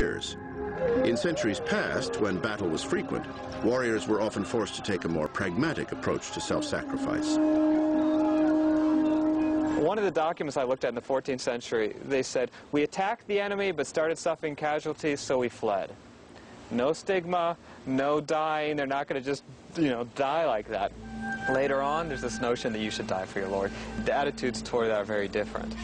years. In centuries past, when battle was frequent, warriors were often forced to take a more pragmatic approach to self-sacrifice. One of the documents I looked at in the 14th century, they said, we attacked the enemy but started suffering casualties, so we fled. No stigma, no dying. They're not going to just, die like that. Later on, there's this notion that you should die for your Lord. The attitudes toward that are very different.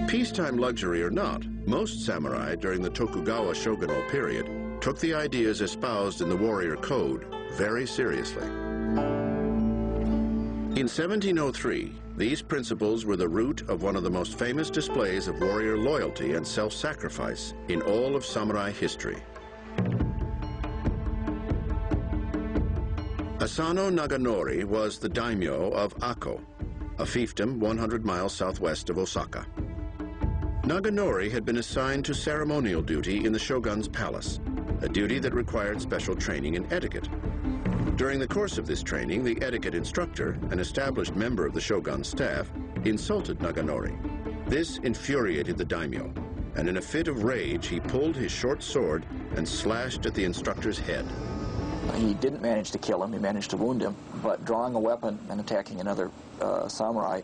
Peacetime luxury or not, most samurai during the Tokugawa shogunal period took the ideas espoused in the warrior code very seriously. In 1703, these principles were the root of one of the most famous displays of warrior loyalty and self-sacrifice in all of samurai history. Asano Naganori was the daimyo of Ako, a fiefdom 100 miles southwest of Osaka. Naganori had been assigned to ceremonial duty in the shogun's palace, a duty that required special training in etiquette. During the course of this training, the etiquette instructor, an established member of the shogun's staff, insulted Naganori. This infuriated the daimyo, and in a fit of rage, he pulled his short sword and slashed at the instructor's head. He didn't manage to kill him, he managed to wound him, but drawing a weapon and attacking another samurai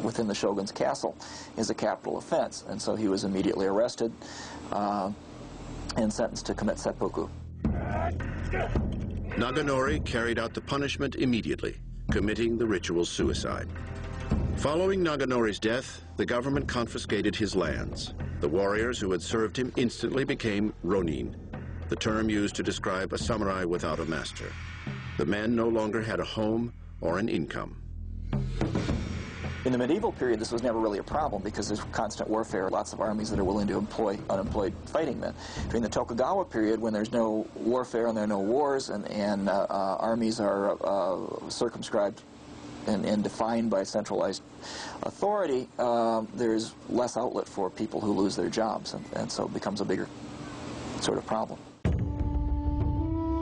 within the shogun's castle is a capital offense, and so he was immediately arrested and sentenced to commit seppuku. Naganori carried out the punishment immediately, committing the ritual suicide. Following Naganori's death, the government confiscated his lands. The warriors who had served him instantly became ronin, the term used to describe a samurai without a master. The men no longer had a home or an income. In the medieval period, this was never really a problem because there's constant warfare, lots of armies that are willing to employ unemployed fighting men. During the Tokugawa period, when there's no warfare and there are no wars and armies are circumscribed and defined by centralized authority, there's less outlet for people who lose their jobs, and so it becomes a bigger sort of problem.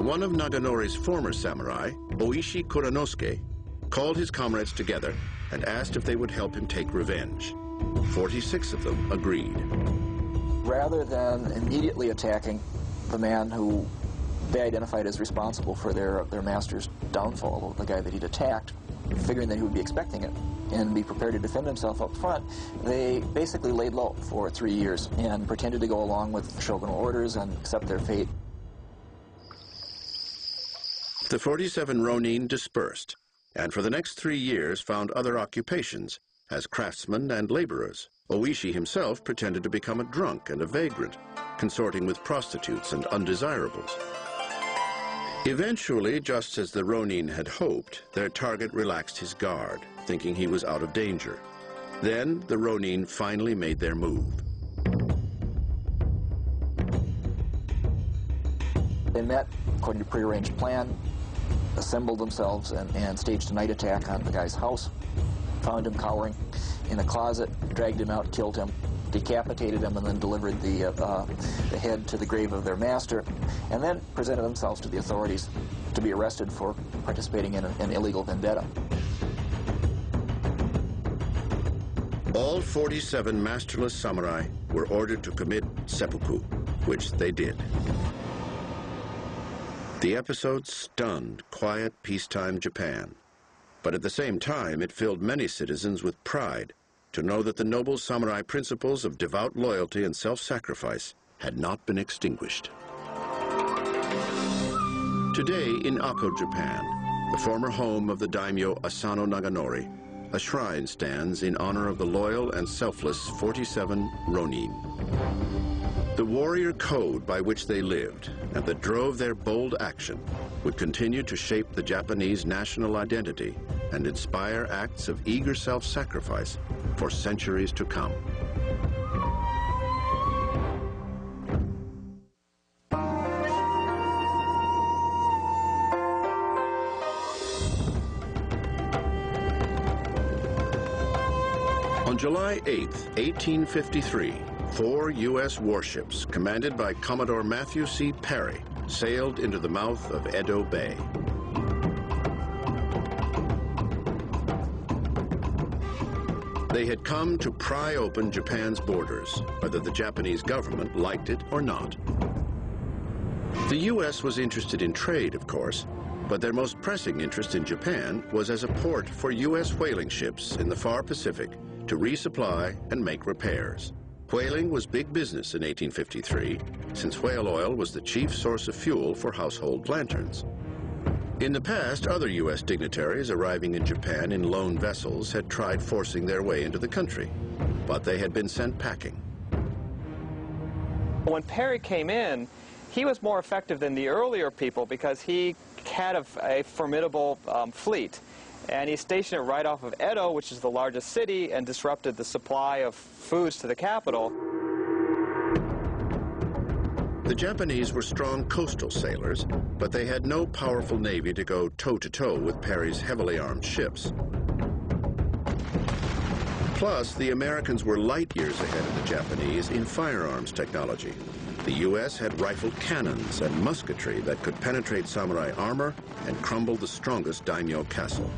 One of Naganori's former samurai, Oishi Kuranosuke, called his comrades together and asked if they would help him take revenge. 46 of them agreed. Rather than immediately attacking the man who they identified as responsible for their master's downfall, the guy that he'd attacked, figuring that he would be expecting it and be prepared to defend himself up front, they basically laid low for 3 years and pretended to go along with shogunal orders and accept their fate. The 47 ronin dispersed, and for the next 3 years found other occupations as craftsmen and laborers. Oishi himself pretended to become a drunk and a vagrant, consorting with prostitutes and undesirables. Eventually, just as the ronin had hoped, their target relaxed his guard, thinking he was out of danger. Then the ronin finally made their move. They met according to prearranged plan, assembled themselves and staged a night attack on the guy's house, found him cowering in a closet, dragged him out, killed him, decapitated him, and then delivered the head to the grave of their master, and then presented themselves to the authorities to be arrested for participating in an illegal vendetta. All 47 masterless samurai were ordered to commit seppuku, which they did. The episode stunned quiet peacetime Japan, but at the same time it filled many citizens with pride to know that the noble samurai principles of devout loyalty and self-sacrifice had not been extinguished. Today in Ako, Japan, the former home of the daimyo Asano Naganori, a shrine stands in honor of the loyal and selfless 47 ronin. The warrior code by which they lived and that drove their bold action would continue to shape the Japanese national identity and inspire acts of eager self-sacrifice for centuries to come. On July 8, 1853, 4 U.S. warships, commanded by Commodore Matthew C. Perry, sailed into the mouth of Edo Bay. They had come to pry open Japan's borders, whether the Japanese government liked it or not. The U.S. was interested in trade, of course, but their most pressing interest in Japan was as a port for U.S. whaling ships in the far Pacific to resupply and make repairs. Whaling was big business in 1853, since whale oil was the chief source of fuel for household lanterns. In the past, other U.S. dignitaries arriving in Japan in lone vessels had tried forcing their way into the country, but they had been sent packing. When Perry came in, he was more effective than the earlier people because he had a formidable fleet. And he stationed it right off of Edo, which is the largest city, and disrupted the supply of foods to the capital. The Japanese were strong coastal sailors, but they had no powerful navy to go toe-to-toe with Perry's heavily armed ships. Plus, the Americans were light years ahead of the Japanese in firearms technology. The U.S. had rifled cannons and musketry that could penetrate samurai armor and crumble the strongest daimyo castle.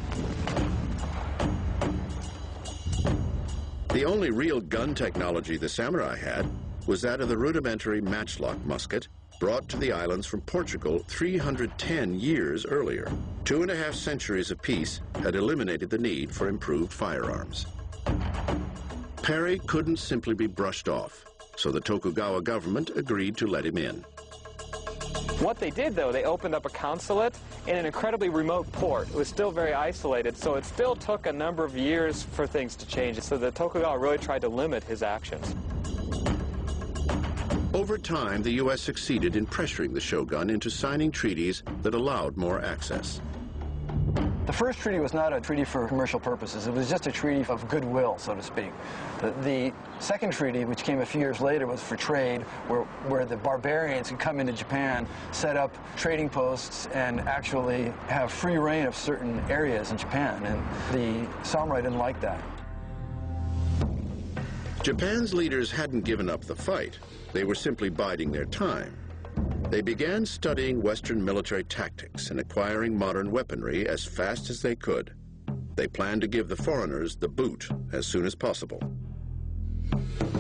The only real gun technology the samurai had was that of the rudimentary matchlock musket brought to the islands from Portugal 310 years earlier. 2.5 centuries of peace had eliminated the need for improved firearms. Perry couldn't simply be brushed off, so the Tokugawa government agreed to let him in. What they did, though, they opened up a consulate in an incredibly remote port. It was still very isolated, so it still took a number of years for things to change. So the Tokugawa really tried to limit his actions. Over time, the U.S. succeeded in pressuring the shogun into signing treaties that allowed more access. The first treaty was not a treaty for commercial purposes. It was just a treaty of goodwill, so to speak. The second treaty, which came a few years later, was for trade, where the barbarians could come into Japan, set up trading posts, and actually have free reign of certain areas in Japan. And the samurai didn't like that. Japan's leaders hadn't given up the fight. They were simply biding their time. They began studying Western military tactics and acquiring modern weaponry as fast as they could. They planned to give the foreigners the boot as soon as possible.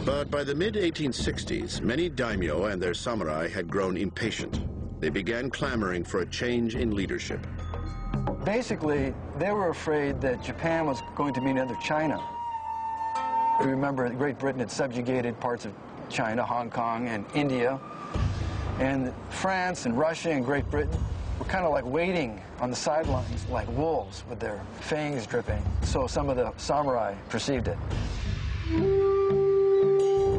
But by the mid-1860s, many daimyo and their samurai had grown impatient. They began clamoring for a change in leadership. Basically, they were afraid that Japan was going to be another China. Remember, Great Britain had subjugated parts of China, Hong Kong, and India. And France and Russia and Great Britain were kind of like waiting on the sidelines like wolves with their fangs dripping. So some of the samurai perceived it.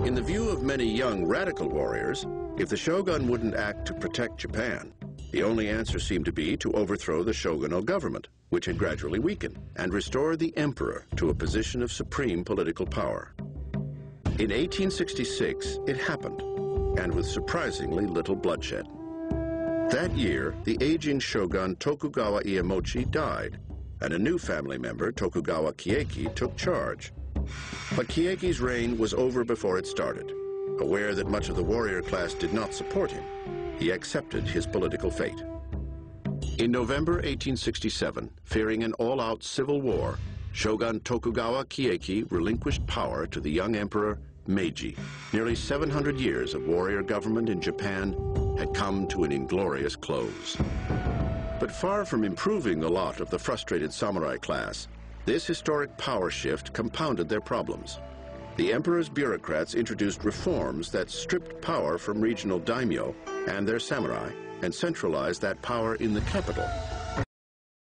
In the view of many young radical warriors, if the shogun wouldn't act to protect Japan, the only answer seemed to be to overthrow the shogunal government, which had gradually weakened, and restore the emperor to a position of supreme political power. In 1866, it happened, and with surprisingly little bloodshed. That year, the aging shogun Tokugawa Iemochi died, and a new family member, Tokugawa Keiiki, took charge. But Kieiki's reign was over before it started. Aware that much of the warrior class did not support him, he accepted his political fate. In November 1867, fearing an all-out civil war, Shogun Tokugawa Keiiki relinquished power to the young emperor Meiji. Nearly 700 years of warrior government in Japan had come to an inglorious close. But far from improving the lot of the frustrated samurai class, this historic power shift compounded their problems. The emperor's bureaucrats introduced reforms that stripped power from regional daimyo and their samurai and centralized that power in the capital,